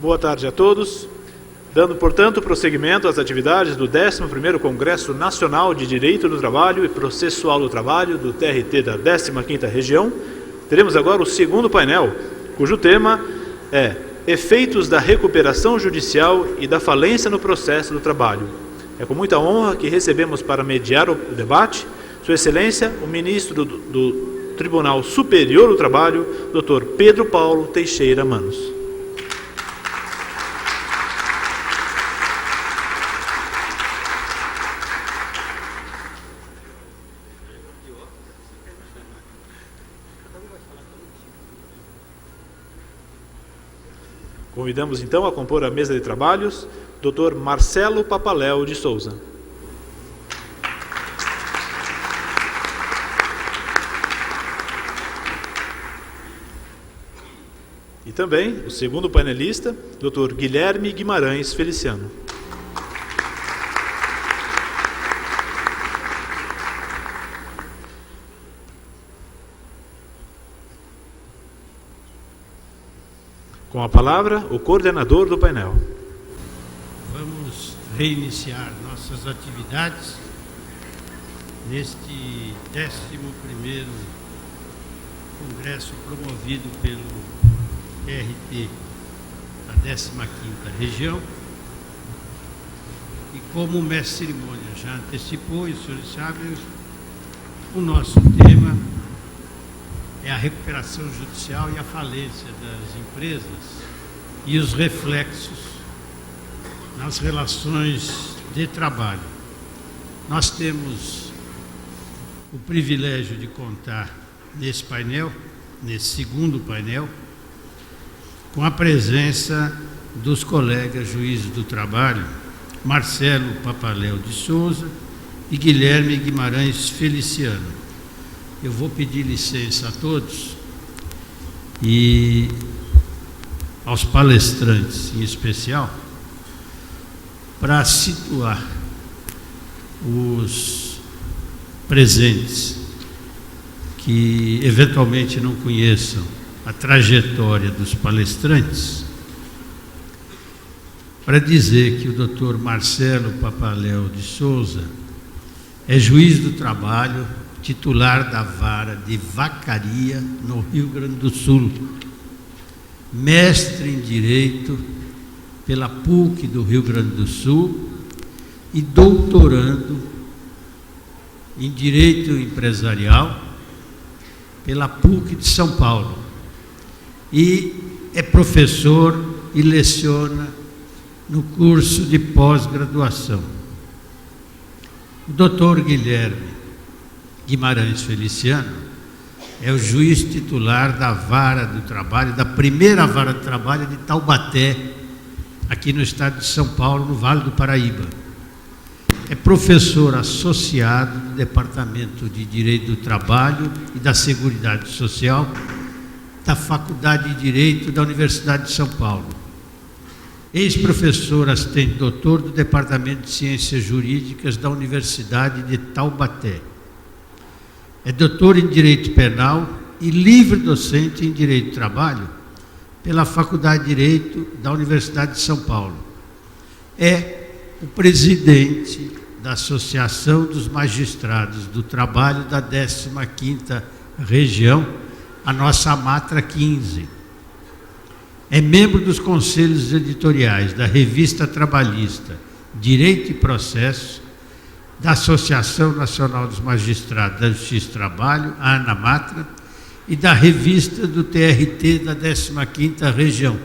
Boa tarde a todos. Dando, portanto, prosseguimento às atividades do 11º Congresso Nacional de Direito do Trabalho e Processual do Trabalho, do TRT da 15ª Região, teremos agora o segundo painel, cujo tema é Efeitos da Recuperação Judicial e da Falência no Processo do Trabalho. É com muita honra que recebemos para mediar o debate Sua Excelência, o Ministro do Tribunal Superior do Trabalho, Dr. Pedro Paulo Teixeira Manos. Convidamos então a compor a mesa de trabalhos Dr. Marcelo Papaléu de Souza. E também o segundo painelista, Dr. Guilherme Guimarães Feliciano. Com a palavra, o coordenador do painel. Vamos reiniciar nossas atividades neste 11º Congresso promovido pelo TRT da 15ª Região. E como o mestre de cerimônia já antecipou, e os senhores sabem, o nosso tema é a recuperação judicial e a falência das empresas e os reflexos nas relações de trabalho. Nós temos o privilégio de contar nesse painel, nesse segundo painel, com a presença dos colegas juízes do trabalho, Marcelo Papaléu de Souza e Guilherme Guimarães Feliciano. Eu vou pedir licença a todos e aos palestrantes em especial para situar os presentes que eventualmente não conheçam a trajetória dos palestrantes, para dizer que o Dr. Marcelo Papaléu de Souza é juiz do trabalho, titular da Vara de Vacaria, no Rio Grande do Sul, mestre em Direito pela PUC do Rio Grande do Sul e doutorando em Direito Empresarial pela PUC de São Paulo. E é professor e leciona no curso de pós-graduação. O Dr. Guilherme Guimarães Feliciano é o juiz titular da Vara do Trabalho, da primeira Vara do Trabalho de Taubaté, aqui no estado de São Paulo, no Vale do Paraíba. É professor associado do Departamento de Direito do Trabalho e da Seguridade Social da Faculdade de Direito da Universidade de São Paulo. Ex-professor assistente doutor do Departamento de Ciências Jurídicas da Universidade de Taubaté. É doutor em Direito Penal e livre docente em Direito do Trabalho pela Faculdade de Direito da Universidade de São Paulo. É o presidente da Associação dos Magistrados do Trabalho da 15ª Região, a nossa Amatra 15. É membro dos conselhos editoriais da Revista Trabalhista Direito e Processo, da Associação Nacional dos Magistrados da Justiça do Trabalho, a ANAMATRA, e da revista do TRT da 15ª Região.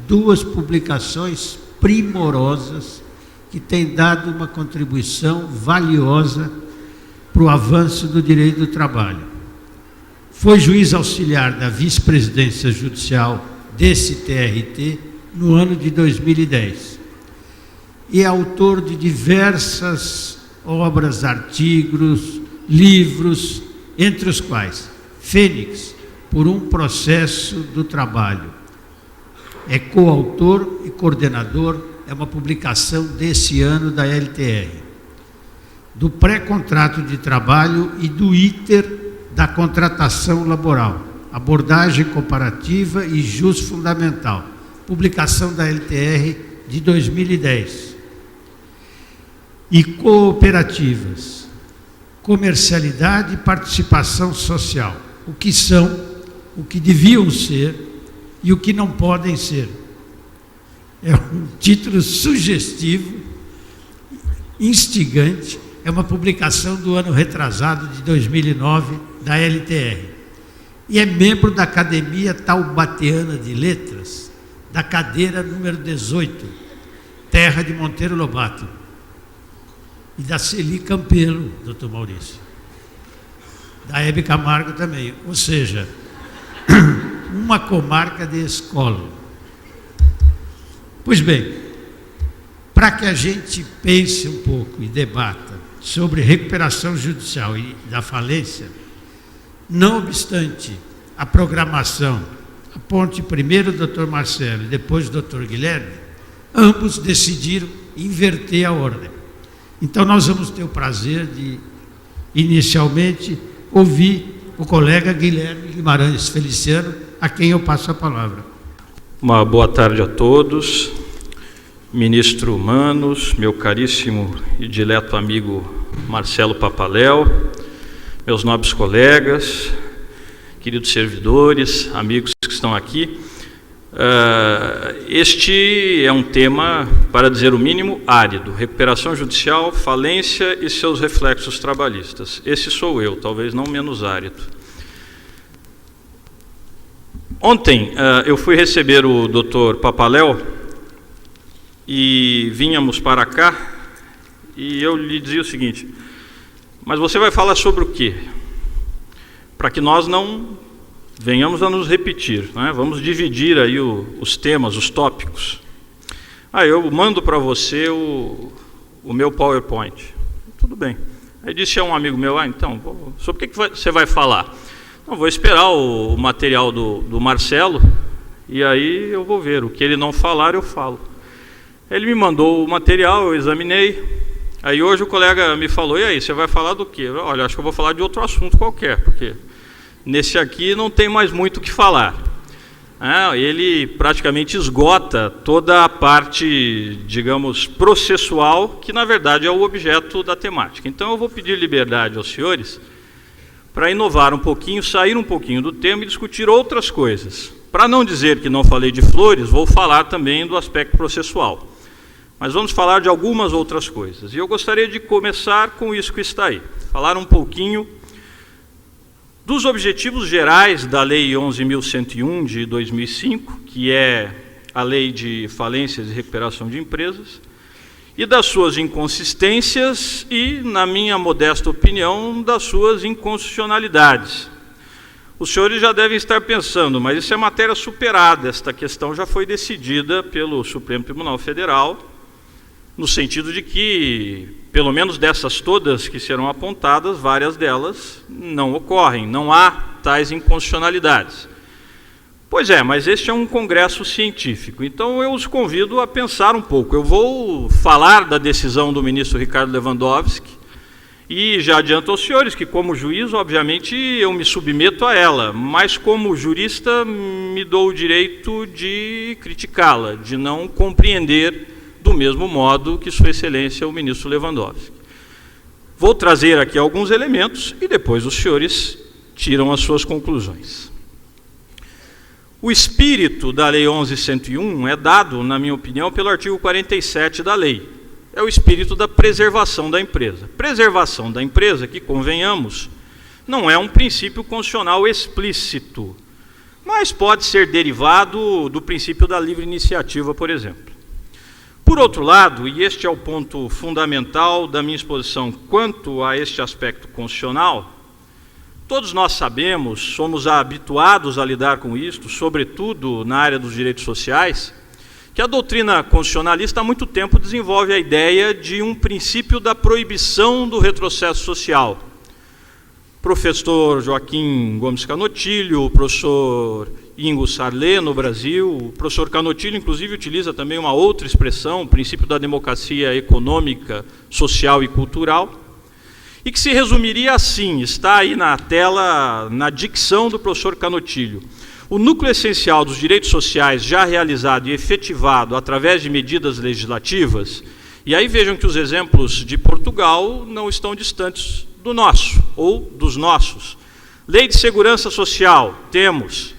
Duas publicações primorosas que têm dado uma contribuição valiosa para o avanço do direito do trabalho. Foi juiz auxiliar da vice-presidência judicial desse TRT no ano de 2010. E é autor de diversas obras, artigos, livros, entre os quais Fênix, por um processo do trabalho. É coautor e coordenador, é uma publicação desse ano da LTR, do pré-contrato de trabalho e do ITER da contratação laboral, abordagem comparativa e jus fundamental, publicação da LTR de 2010. E cooperativas, comercialidade e participação social, o que são, o que deviam ser e o que não podem ser. É um título sugestivo, instigante, é uma publicação do ano retrasado de 2009 da LTR. E é membro da Academia Taubateana de Letras, da cadeira número 18, Terra de Monteiro Lobato, e da Celi Campelo, doutor Maurício, da Hebe Camargo também, ou seja, uma comarca de escola. Pois bem, para que a gente pense um pouco e debata sobre recuperação judicial e da falência, não obstante a programação, aponte primeiro o doutor Marcelo e depois o doutor Guilherme, ambos decidiram inverter a ordem. Então nós vamos ter o prazer de, inicialmente, ouvir o colega Guilherme Guimarães Feliciano, a quem eu passo a palavra. Uma boa tarde a todos. Ministro Manos, meu caríssimo e dileto amigo Marcelo Papaléu, meus nobres colegas, queridos servidores, amigos que estão aqui. Este é um tema, para dizer o mínimo, árido: recuperação judicial, falência e seus reflexos trabalhistas. Esse sou eu, talvez não menos árido. Ontem eu fui receber o doutor Papaléu e vínhamos para cá e eu lhe dizia o seguinte: mas você vai falar sobre o quê? Para que nós não venhamos a nos repetir, né? Vamos dividir aí os temas, os tópicos. Eu mando para você o meu PowerPoint. Tudo bem. Aí disse a um amigo meu: então, sobre o que você vai falar? Não, vou esperar o material do Marcelo e aí eu vou ver. O que ele não falar, eu falo. Ele me mandou o material, eu examinei. Aí hoje o colega me falou: e aí, você vai falar do quê? Olha, acho que eu vou falar de outro assunto qualquer, porque nesse aqui não tem mais muito o que falar. Ele praticamente esgota toda a parte, digamos, processual, que na verdade é o objeto da temática. Então eu vou pedir liberdade aos senhores para inovar um pouquinho, sair um pouquinho do tema e discutir outras coisas. Para não dizer que não falei de flores, vou falar também do aspecto processual. Mas vamos falar de algumas outras coisas. E eu gostaria de começar com isso que está aí. Falar um pouquinho dos objetivos gerais da Lei 11.101 de 2005, que é a Lei de Falências e Recuperação de Empresas, e das suas inconsistências e, na minha modesta opinião, das suas inconstitucionalidades. Os senhores já devem estar pensando: mas isso é matéria superada, esta questão já foi decidida pelo Supremo Tribunal Federal, no sentido de que, pelo menos dessas todas que serão apontadas, várias delas não ocorrem, não há tais inconstitucionalidades. Pois é, mas este é um congresso científico, então eu os convido a pensar um pouco. Eu vou falar da decisão do ministro Ricardo Lewandowski e já adianto aos senhores que, como juiz, obviamente, eu me submeto a ela, mas como jurista me dou o direito de criticá-la, de não compreender do mesmo modo que Sua Excelência o ministro Lewandowski. Vou trazer aqui alguns elementos e depois os senhores tiram as suas conclusões. O espírito da Lei 11.101 é dado, na minha opinião, pelo artigo 47 da lei. É o espírito da preservação da empresa. Preservação da empresa, que, convenhamos, não é um princípio constitucional explícito, mas pode ser derivado do princípio da livre iniciativa, por exemplo. Por outro lado, e este é o ponto fundamental da minha exposição quanto a este aspecto constitucional, todos nós sabemos, somos habituados a lidar com isto, sobretudo na área dos direitos sociais, que a doutrina constitucionalista há muito tempo desenvolve a ideia de um princípio da proibição do retrocesso social. Professor Joaquim Gomes Canotilho, o professor Ingo Sarlé no Brasil. O professor Canotilho, inclusive, utiliza também uma outra expressão, o princípio da democracia econômica, social e cultural, e que se resumiria assim, está aí na tela, na dicção do professor Canotilho. O núcleo essencial dos direitos sociais já realizado e efetivado através de medidas legislativas, e aí vejam que os exemplos de Portugal não estão distantes do nosso, ou dos nossos. Lei de Segurança Social, temos,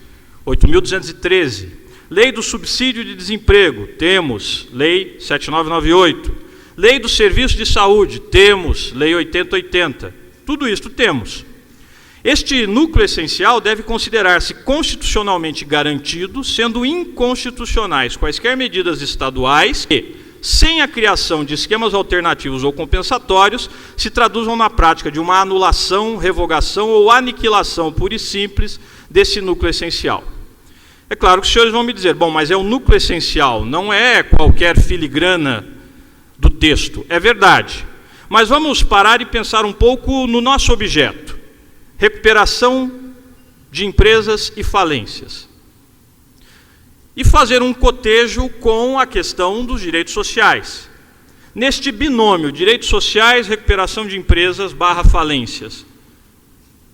8.213. Lei do Subsídio de Desemprego, temos, Lei 7998. Lei do Serviço de Saúde, temos, Lei 8080. Tudo isto temos. Este núcleo essencial deve considerar-se constitucionalmente garantido, sendo inconstitucionais quaisquer medidas estaduais que, sem a criação de esquemas alternativos ou compensatórios, se traduzam na prática de uma anulação, revogação ou aniquilação pura e simples desse núcleo essencial. É claro que os senhores vão me dizer, bom, mas é o núcleo essencial, não é qualquer filigrana do texto. É verdade. Mas vamos parar e pensar um pouco no nosso objeto. Recuperação de empresas e falências. E fazer um cotejo com a questão dos direitos sociais. Neste binômio, direitos sociais, recuperação de empresas / falências,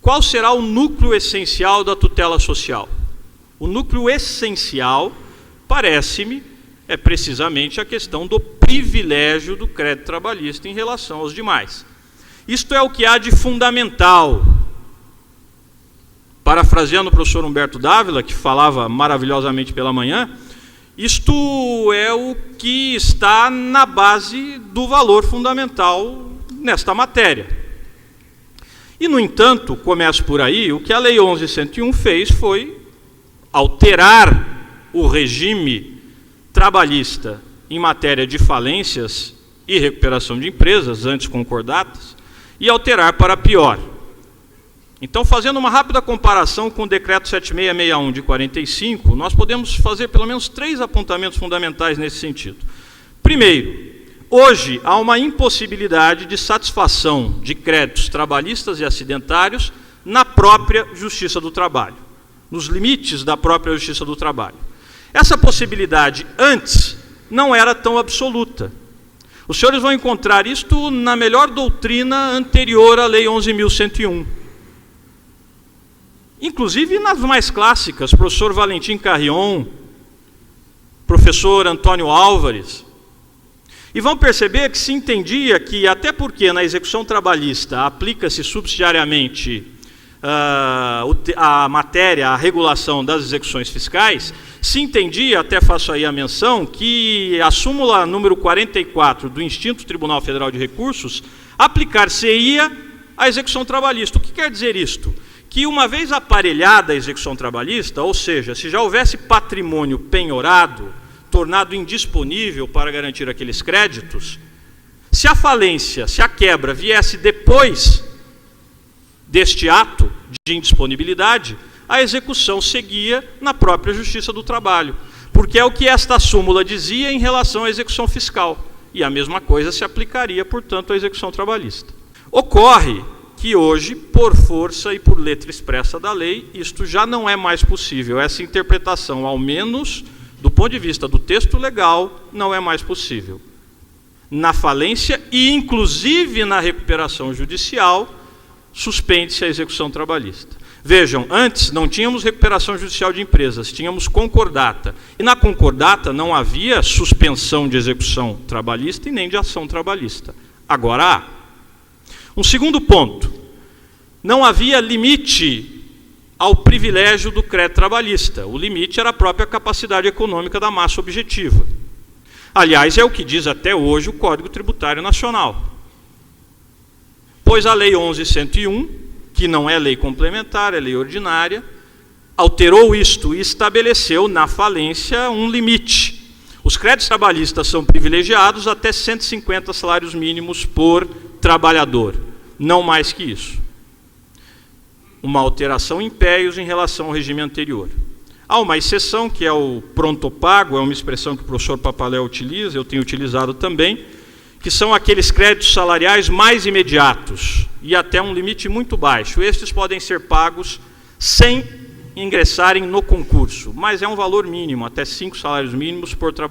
qual será o núcleo essencial da tutela social? O núcleo essencial, parece-me, é precisamente a questão do privilégio do crédito trabalhista em relação aos demais. Isto é o que há de fundamental. Parafraseando o professor Humberto Dávila, que falava maravilhosamente pela manhã, isto é o que está na base do valor fundamental nesta matéria. E, no entanto, começo por aí, o que a Lei 11.101 fez foi alterar o regime trabalhista em matéria de falências e recuperação de empresas, antes concordatas, e alterar para pior. Então, fazendo uma rápida comparação com o Decreto 7661 de 45, nós podemos fazer pelo menos 3 apontamentos fundamentais nesse sentido. Primeiro, hoje há uma impossibilidade de satisfação de créditos trabalhistas e acidentários na própria Justiça do Trabalho, nos limites da própria Justiça do Trabalho. Essa possibilidade antes não era tão absoluta. Os senhores vão encontrar isto na melhor doutrina anterior à Lei 11.101. Inclusive nas mais clássicas, professor Valentim Carrion, professor Antônio Álvares. E vão perceber que se entendia que, até porque na execução trabalhista aplica-se subsidiariamente a matéria, a regulação das execuções fiscais, se entendia, até faço aí a menção, que a súmula número 44 do Instinto Tribunal Federal de Recursos aplicar-se-ia à execução trabalhista. O que quer dizer isto? Que uma vez aparelhada a execução trabalhista, ou seja, se já houvesse patrimônio penhorado, tornado indisponível para garantir aqueles créditos, se a falência, se a quebra viesse depois deste ato de indisponibilidade, a execução seguia na própria Justiça do Trabalho, porque é o que esta súmula dizia em relação à execução fiscal, e a mesma coisa se aplicaria, portanto, à execução trabalhista. Ocorre que hoje, por força e por letra expressa da lei, isto já não é mais possível. Essa interpretação, ao menos do ponto de vista do texto legal, não é mais possível. Na falência e, inclusive, na recuperação judicial, suspende-se a execução trabalhista. Vejam, antes não tínhamos recuperação judicial de empresas, tínhamos concordata. E na concordata não havia suspensão de execução trabalhista e nem de ação trabalhista. Agora há. Um segundo ponto, não havia limite ao privilégio do crédito trabalhista. O limite era a própria capacidade econômica da massa objetiva. Aliás, é o que diz até hoje o Código Tributário Nacional. Pois a Lei 11.101, que não é lei complementar, é lei ordinária, alterou isto e estabeleceu na falência um limite. Os créditos trabalhistas são privilegiados até 150 salários mínimos por trabalhador, não mais que isso. Uma alteração em péios em relação ao regime anterior. Há uma exceção, que é o pronto pago, é uma expressão que o professor Papaléu utiliza, eu tenho utilizado também, que são aqueles créditos salariais mais imediatos, e até um limite muito baixo. Estes podem ser pagos sem ingressarem no concurso, mas é um valor mínimo, até 5 salários mínimos por trabalhador.